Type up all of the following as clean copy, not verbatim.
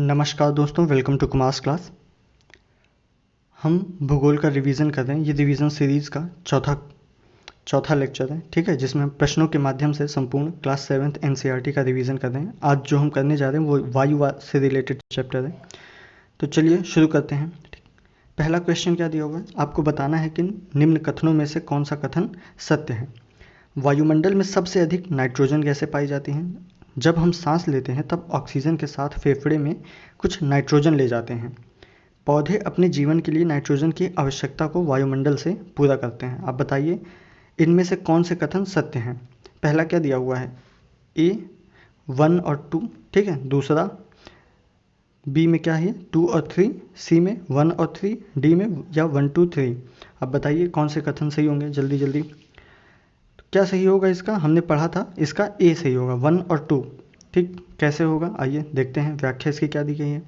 नमस्कार दोस्तों, welcome to Kumars class. हम भूगोल का रिवीजन कर रहे हैं। ये रिवीजन सीरीज़ का चौथा लेक्चर है, ठीक है, जिसमें हम प्रश्नों के माध्यम से संपूर्ण क्लास 7th एनसीईआरटी का रिवीजन कर रहे हैं। आज जो हम करने जा रहे हैं वो वायु से रिलेटेड चैप्टर है। तो चलिए शुरू करते हैं। पहला क्वेश्चन क्या दिया हुआ है, आपको बताना है कि निम्न कथनों में से कौन सा कथन सत्य है। वायुमंडल में सबसे अधिक नाइट्रोजन गैसें पाई जाती हैं। जब हम सांस लेते हैं तब ऑक्सीजन के साथ फेफड़े में कुछ नाइट्रोजन ले जाते हैं। पौधे अपने जीवन के लिए नाइट्रोजन की आवश्यकता को वायुमंडल से पूरा करते हैं। आप बताइए इनमें से कौन से कथन सत्य हैं। पहला क्या दिया हुआ है, ए 1 और 2, ठीक है। दूसरा बी में क्या है 2 और 3, सी में 1 और 3, डी में या 1 2 3। अब बताइए कौन से कथन सही होंगे, जल्दी जल्दी। क्या सही होगा इसका, हमने पढ़ा था इसका ए सही होगा, 1 और 2, ठीक। कैसे होगा आइए देखते हैं, व्याख्या इसकी क्या दी गई है।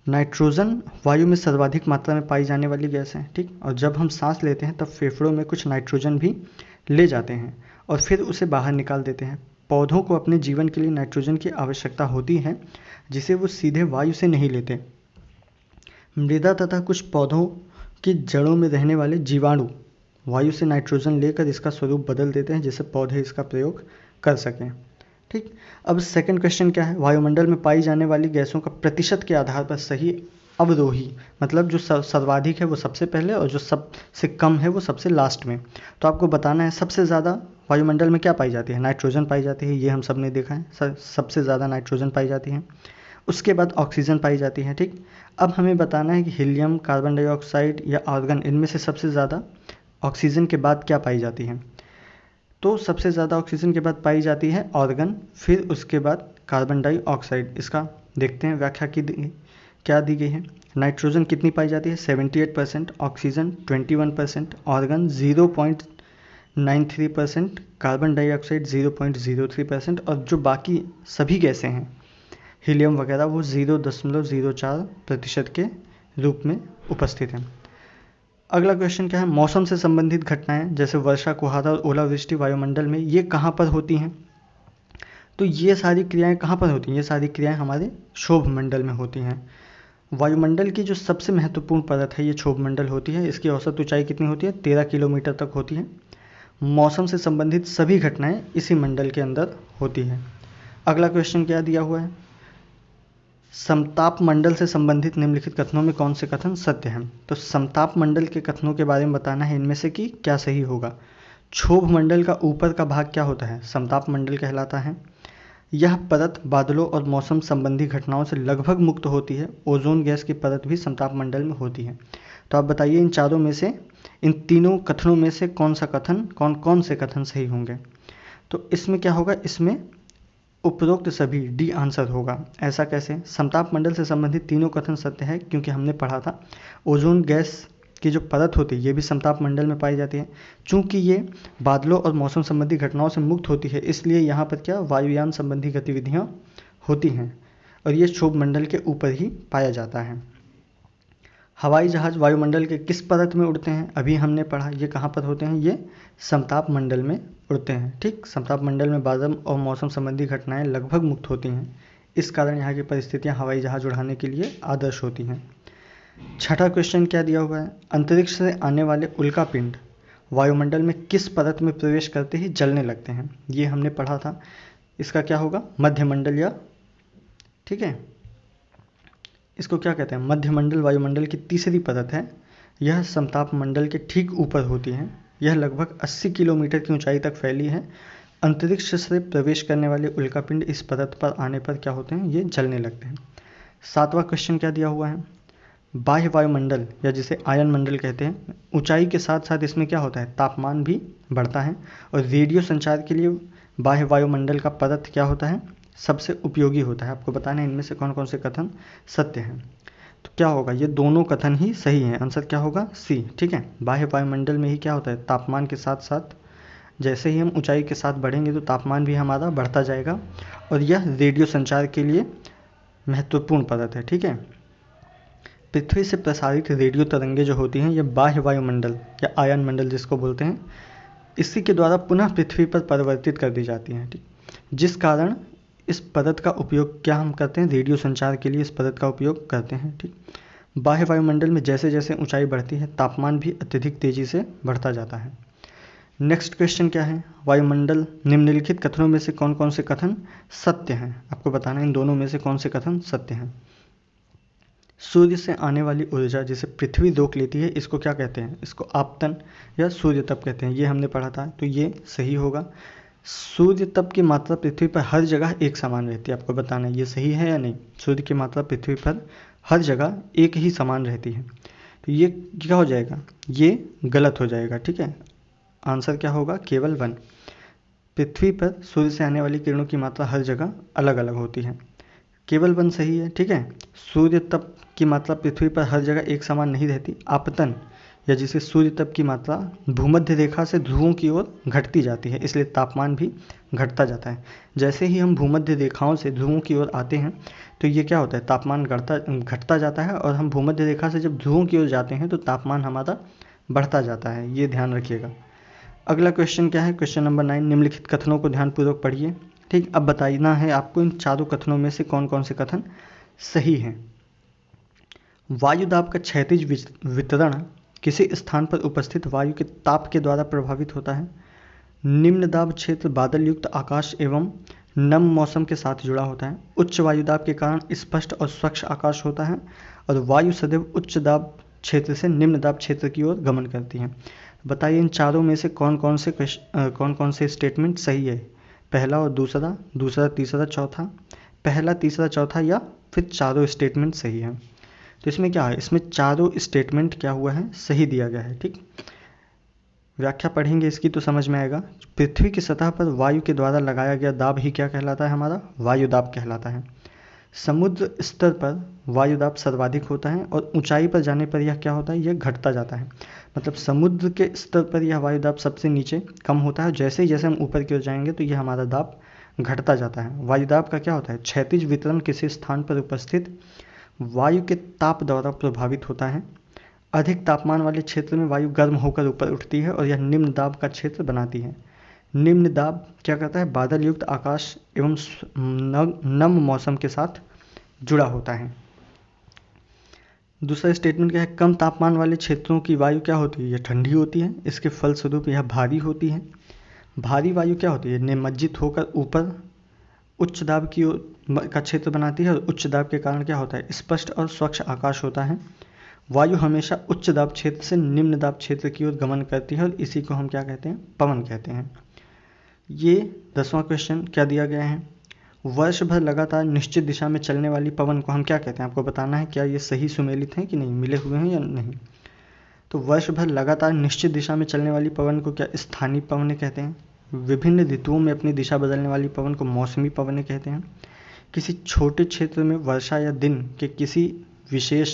नाइट्रोजन वायु में सर्वाधिक मात्रा में पाई जाने वाली गैस है, ठीक। और जब हम सांस लेते हैं तब फेफड़ों में कुछ नाइट्रोजन भी ले जाते हैं और फिर उसे बाहर निकाल देते हैं। पौधों को अपने जीवन के लिए नाइट्रोजन की आवश्यकता होती है, जिसे वो सीधे वायु से नहीं लेते। मृदा तथा कुछ पौधों की जड़ों में रहने वाले जीवाणु वायु से नाइट्रोजन लेकर इसका स्वरूप बदल देते हैं, जिससे पौधे इसका प्रयोग कर सकें, ठीक। अब सेकंड क्वेश्चन क्या है, वायुमंडल में पाई जाने वाली गैसों का प्रतिशत के आधार पर सही अवरोही, मतलब जो सर्वाधिक है वो सबसे पहले और जो सबसे कम है वो सबसे लास्ट में। तो आपको बताना है सबसे ज़्यादा वायुमंडल में क्या पाई जाती है, नाइट्रोजन पाई जाती है, ये हम सब ने देखा है, सबसे ज़्यादा नाइट्रोजन पाई जाती है। उसके बाद ऑक्सीजन पाई जाती है, ठीक। अब हमें बताना है कि हीलियम, कार्बन डाइऑक्साइड या आर्गन, इनमें से सबसे ज़्यादा ऑक्सीजन के बाद क्या पाई जाती है। तो सबसे ज़्यादा ऑक्सीजन के बाद पाई जाती है ऑर्गन, फिर उसके बाद कार्बन डाइऑक्साइड। इसका देखते हैं व्याख्या की क्या दी गई है। नाइट्रोजन कितनी पाई जाती है 78%, ऑक्सीजन 21%, ऑर्गन 0.93%, कार्बन डाइऑक्साइड 0.03% और जो बाकी सभी गैसें हैं हीलियम वगैरह वो 0.04% के रूप में उपस्थित हैं। अगला क्वेश्चन क्या है, मौसम से संबंधित घटनाएं जैसे वर्षा, कुहासा और ओलावृष्टि वायुमंडल में ये कहाँ पर होती हैं। तो ये सारी क्रियाएं कहाँ पर होती हैं, ये सारी क्रियाएं हमारे क्षोभ मंडल में होती हैं। वायुमंडल की जो सबसे महत्वपूर्ण परत है ये क्षोभ मंडल होती है। इसकी औसत ऊंचाई कितनी होती है, 13 किलोमीटर तक होती है। मौसम से संबंधित सभी घटनाएं इसी मंडल के अंदर होती हैं। अगला क्वेश्चन क्या दिया हुआ है, समताप मंडल से संबंधित निम्नलिखित कथनों में कौन से कथन सत्य हैं। तो समताप मंडल के कथनों के बारे में बताना है इनमें से कि क्या सही होगा। क्षोभ मंडल का ऊपर का भाग क्या होता है, समताप मंडल कहलाता है। यह परत बादलों और मौसम संबंधी घटनाओं से लगभग मुक्त होती है। ओजोन गैस की परत भी समताप मंडल में होती है। तो आप बताइए इन चारों में से, इन तीनों कथनों में से कौन कौन से कथन सही होंगे। तो इसमें क्या होगा, इसमें उपरोक्त सभी, डी आंसर होगा। ऐसा कैसे, समताप मंडल से संबंधित तीनों कथन सत्य है क्योंकि हमने पढ़ा था ओजोन गैस की जो परत होती है ये भी समताप मंडल में पाई जाती है। चूंकि ये बादलों और मौसम संबंधी घटनाओं से मुक्त होती है, इसलिए यहाँ पर क्या वायुयान संबंधी गतिविधियाँ होती हैं और ये क्षोभ मंडल के ऊपर ही पाया जाता है। हवाई जहाज़ वायुमंडल के किस परत में उड़ते हैं, अभी हमने पढ़ा ये कहाँ पर होते हैं, ये समताप मंडल में उड़ते हैं, ठीक। समताप मंडल में बादल और मौसम संबंधी घटनाएं लगभग मुक्त होती हैं, इस कारण यहाँ की परिस्थितियाँ हवाई जहाज़ उड़ाने के लिए आदर्श होती हैं। छठा क्वेश्चन क्या दिया हुआ है, अंतरिक्ष से आने वाले उल्कापिंड वायुमंडल में किस परत में प्रवेश करते ही जलने लगते हैं, ये हमने पढ़ा था। इसका क्या होगा, मध्यमंडल, या ठीक है, इसको क्या कहते हैं, मध्यमंडल वायुमंडल की तीसरी परत है। यह समताप मंडल के ठीक ऊपर होती है। यह लगभग 80 किलोमीटर की ऊंचाई तक फैली है। अंतरिक्ष से प्रवेश करने वाले उल्कापिंड इस परत पर आने पर क्या होते हैं, ये जलने लगते हैं। सातवां क्वेश्चन क्या दिया हुआ है, बाह्य वायुमंडल या जिसे आयन मंडल कहते हैं, ऊंचाई के साथ साथ इसमें क्या होता है, तापमान भी बढ़ता है और रेडियो संचार के लिए बाह्य वायुमंडल का परत क्या होता है, सबसे उपयोगी होता है। आपको बताना है इनमें से कौन कौन से कथन सत्य हैं। तो क्या होगा, ये दोनों कथन ही सही हैं, आंसर क्या होगा सी, ठीक है। बाह्य वायुमंडल में ही क्या होता है, तापमान के साथ साथ जैसे ही हम ऊंचाई के साथ बढ़ेंगे तो तापमान भी हमारा बढ़ता जाएगा और यह रेडियो संचार के लिए महत्वपूर्ण परत है, ठीक है। पृथ्वी से प्रसारित रेडियो तरंगे जो होती हैं ये बाह्य वायुमंडल या आयन मंडल जिसको बोलते हैं, इसी के द्वारा पुनः पृथ्वी पर परिवर्तित कर दी जाती हैं, ठीक। जिस कारण इस पद्धति का उपयोग क्या हम करते हैं, रेडियो संचार के लिए इस पद्धति का उपयोग करते हैं। ठीक, बाह्य वायुमंडल में जैसे जैसे ऊंचाई बढ़ती है तापमान भी अत्यधिक तेजी से बढ़ता जाता है। नेक्स्ट क्वेश्चन क्या है, वायुमंडल निम्नलिखित कथनों में से कौन कौन से कथन सत्य हैं, आपको बताना है इन दोनों में से कौन से कथन सत्य हैं। सूर्य से आने वाली ऊर्जा जिसे पृथ्वी रोक लेती है इसको क्या कहते हैं, इसको आपतन या सूर्य तप कहते हैं, ये हमने पढ़ा था, तो ये सही होगा। सूर्य तप की मात्रा पृथ्वी पर हर जगह एक समान रहती है, आपको बताना है ये सही है या नहीं। सूर्य की मात्रा पृथ्वी पर हर जगह एक ही समान रहती है, तो ये क्या हो जाएगा, ये गलत हो जाएगा। ठीक है, आंसर क्या होगा, केवल 1। पृथ्वी पर सूर्य से आने वाली किरणों की मात्रा हर जगह अलग अलग होती है, केवल 1 सही है। ठीक है, सूर्य तप की मात्रा पृथ्वी पर हर जगह एक समान नहीं रहती। आपतन या जिसे सूर्य तप की मात्रा भूमध्य रेखा से ध्रुवों की ओर घटती जाती है, इसलिए तापमान भी घटता जाता है। जैसे ही हम भूमध्य रेखाओं से ध्रुवों की ओर आते हैं तो ये क्या होता है, तापमान घटता जाता है, और हम भूमध्य रेखा से जब ध्रुवों की ओर जाते हैं तो तापमान हमारा बढ़ता जाता है, ये ध्यान रखिएगा। अगला क्वेश्चन क्या है, क्वेश्चन नंबर 9, निम्नलिखित कथनों को ध्यानपूर्वक पढ़िए। ठीक, अब बताना है आपको इन चारों कथनों में से कौन कौन से कथन सही हैं। वायुदाब का क्षैतिज वितरण किसी स्थान पर उपस्थित वायु के ताप के द्वारा प्रभावित होता है। निम्न दाब क्षेत्र बादल युक्त आकाश एवं नम मौसम के साथ जुड़ा होता है। उच्च वायुदाब के कारण स्पष्ट और स्वच्छ आकाश होता है, और वायु सदैव उच्च दाब क्षेत्र से निम्न दाब क्षेत्र की ओर गमन करती है। बताइए इन चारों में से कौन कौन से स्टेटमेंट सही है, पहला और दूसरा, दूसरा तीसरा चौथा, पहला तीसरा चौथा, या फिर चारों स्टेटमेंट सही है। तो इसमें क्या है, इसमें चारों स्टेटमेंट क्या हुआ है, सही दिया गया है। ठीक, व्याख्या पढ़ेंगे इसकी तो समझ में आएगा। पृथ्वी की सतह पर वायु के द्वारा लगाया गया दाब ही क्या कहलाता है, हमारा वायुदाब कहलाता है। समुद्र स्तर पर वायुदाब सर्वाधिक होता है, और ऊंचाई पर जाने पर यह क्या होता है, यह घटता जाता है। मतलब समुद्र के स्तर पर यह वायुदाब सबसे नीचे कम होता है, जैसे जैसे हम ऊपर की ओर जाएंगे तो यह हमारा दाब घटता जाता है। वायुदाब का क्या होता है, क्षैतिज वितरण किसी स्थान पर उपस्थित वायु के ताप द्वारा प्रभावित होता है। अधिक तापमान वाले क्षेत्र में वायु गर्म होकर ऊपर उठती है और यह निम्न दाब का क्षेत्र बनाती है। निम्न दाब क्या करता है, बादल युक्त आकाश एवं नम मौसम के साथ जुड़ा होता है। दूसरा स्टेटमेंट क्या है, कम तापमान वाले क्षेत्रों की वायु क्या होती है, यह ठंडी होती है, इसके फलस्वरूप यह भारी होती है। भारी वायु क्या होती है, निमज्जित होकर ऊपर उच्च दाब की का क्षेत्र बनाती है, और उच्च दाब के कारण क्या होता है, स्पष्ट और स्वच्छ आकाश होता है। वायु हमेशा उच्च दाब क्षेत्र से निम्न दाब क्षेत्र की ओर गमन करती है, और इसी को हम क्या कहते हैं, पवन कहते हैं। ये 10वां क्वेश्चन क्या दिया गया है, वर्ष भर लगातार निश्चित दिशा में चलने वाली पवन को हम क्या कहते हैं, आपको बताना है क्या ये सही सुमेलित हैं कि नहीं, मिले हुए हैं या नहीं। तो वर्ष भर लगातार निश्चित दिशा में चलने वाली पवन को क्या स्थानीय पवनें कहते हैं। विभिन्न ऋतुओं में अपनी दिशा बदलने वाली पवन को मौसमी पवनें कहते हैं। किसी छोटे क्षेत्र में वर्षा या दिन के किसी विशेष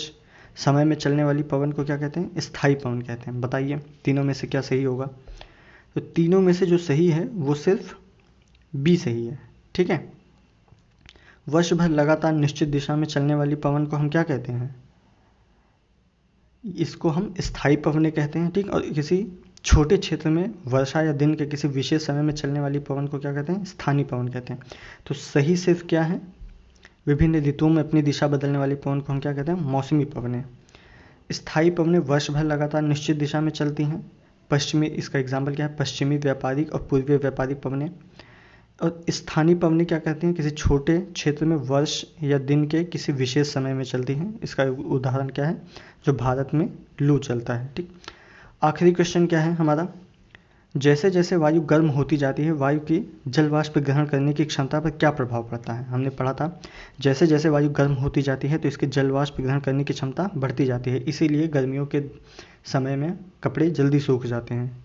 समय में चलने वाली पवन को क्या कहते हैं, स्थायी पवन कहते हैं। बताइए तीनों में से क्या सही होगा। तो तीनों में से जो सही है वो सिर्फ बी सही है। ठीक है, वर्ष भर लगातार निश्चित दिशा में चलने वाली पवन को हम क्या कहते हैं, इसको हम स्थायी पवनें कहते हैं। ठीक, और किसी छोटे क्षेत्र में वर्षा या दिन के किसी विशेष समय में चलने वाली पवन को क्या कहते हैं, स्थानीय पवन कहते हैं। तो सही सिर्फ क्या है, विभिन्न ऋतुओं में अपनी दिशा बदलने वाली पवन को हम क्या कहते हैं, मौसमी पवनें। स्थायी पवनें वर्ष भर लगातार निश्चित दिशा में चलती हैं। पश्चिमी, इसका एग्जाम्पल क्या है, पश्चिमी व्यापारिक और पूर्वी व्यापारिक पवनें। और स्थानीय पवनें क्या कहती हैं, किसी छोटे क्षेत्र में वर्ष या दिन के किसी विशेष समय में चलती हैं। इसका उदाहरण क्या है, जो भारत में लू चलता है। ठीक, आखिरी क्वेश्चन क्या है हमारा, जैसे जैसे वायु गर्म होती जाती है वायु की जल वाष्प ग्रहण करने की क्षमता पर क्या प्रभाव पड़ता है। हमने पढ़ा था जैसे जैसे वायु गर्म होती जाती है तो इसके जल वाष्प ग्रहण करने की क्षमता बढ़ती जाती है, इसीलिए गर्मियों के समय में कपड़े जल्दी सूख जाते हैं।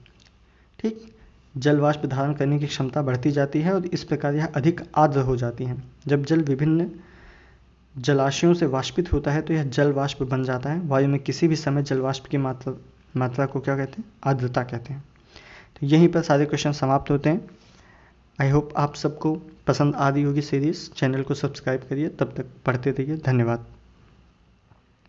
ठीक, जल वाष्प धारण करने की क्षमता बढ़ती जाती है और इस प्रकार यह अधिक आर्द्र हो जाती है। जब जल विभिन्न जलाशयों से वाष्पित होता है तो यह जल वाष्प बन जाता है। वायु में किसी भी समय जल वाष्प की मात्रा को क्या कहते हैं, आर्द्रता कहते हैं। तो यहीं पर सारे क्वेश्चन समाप्त होते हैं। आई होप आप सबको पसंद आ रही होगी सीरीज़। चैनल को सब्सक्राइब करिए, तब तक पढ़ते रहिए। धन्यवाद।